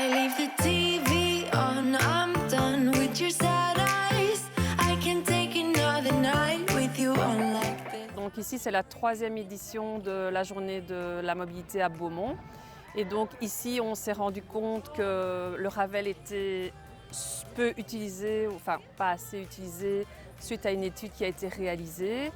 I leave the TV on, I'm done with your sad eyes. I can take another night with you on like this. Donc ici, c'est la 3e édition de la journée de la mobilité à Beaumont. Et donc ici, on s'est rendu compte que le Ravel était peu utilisé, enfin pas assez utilisé, suite à une étude qui a été réalisée.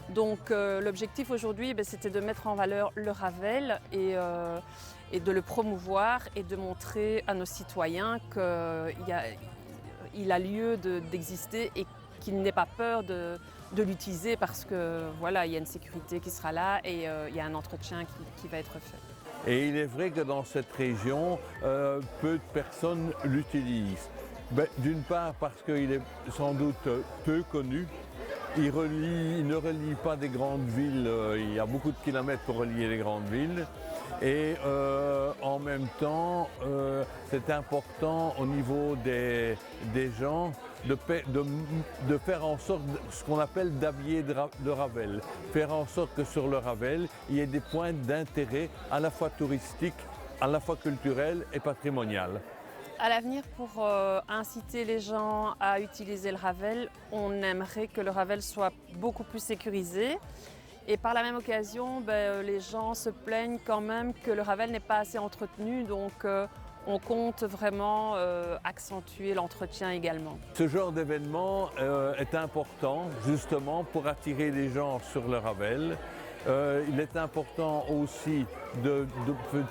Donc l'objectif aujourd'hui, c'était de mettre en valeur le Ravel et de le promouvoir et de montrer à nos citoyens qu'il a lieu d'exister et qu'il n'ait pas peur de l'utiliser parce que voilà, il y a une sécurité qui sera là et il y a un entretien qui va être fait. Et il est vrai que dans cette région, peu de personnes l'utilisent. D'une part parce qu'il est sans doute peu connu. Il ne relie pas des grandes villes, il y a beaucoup de kilomètres pour relier les grandes villes. Et en même temps, c'est important au niveau des gens de faire en sorte ce qu'on appelle d'habiller de Ravel. Faire en sorte que sur le Ravel, il y ait des points d'intérêt à la fois touristiques, à la fois culturels et patrimoniales. À l'avenir, pour inciter les gens à utiliser le Ravel, on aimerait que le Ravel soit beaucoup plus sécurisé. Et par la même occasion, les gens se plaignent quand même que le Ravel n'est pas assez entretenu, donc on compte vraiment accentuer l'entretien également. Ce genre d'événement est important justement pour attirer les gens sur le Ravel. Il est important aussi de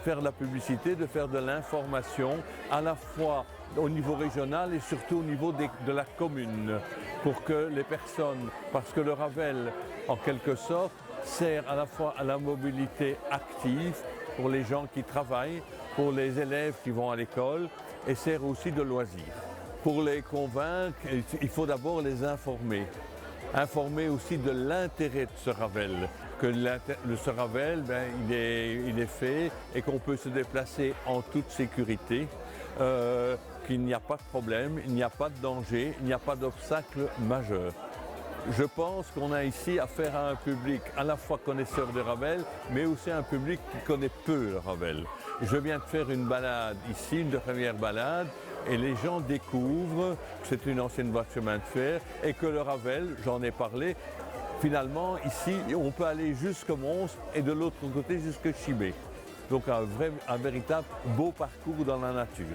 faire de la publicité, de faire de l'information, à la fois au niveau régional et surtout au niveau de la commune, pour que les personnes, parce que le Ravel, en quelque sorte, sert à la fois à la mobilité active pour les gens qui travaillent, pour les élèves qui vont à l'école, et sert aussi de loisir. Pour les convaincre, il faut d'abord les informer. Informer aussi de l'intérêt de ce Ravel, que ce Ravel, il est fait et qu'on peut se déplacer en toute sécurité, qu'il n'y a pas de problème, il n'y a pas de danger, il n'y a pas d'obstacle majeur. Je pense qu'on a ici affaire à un public à la fois connaisseur de Ravel, mais aussi un public qui connaît peu le Ravel. Je viens de faire une balade ici, une première balade, et les gens découvrent que c'est une ancienne voie de chemin de fer et que le Ravel, j'en ai parlé, finalement ici on peut aller jusqu'à Mons et de l'autre côté jusqu'à Chibé. Donc un véritable beau parcours dans la nature.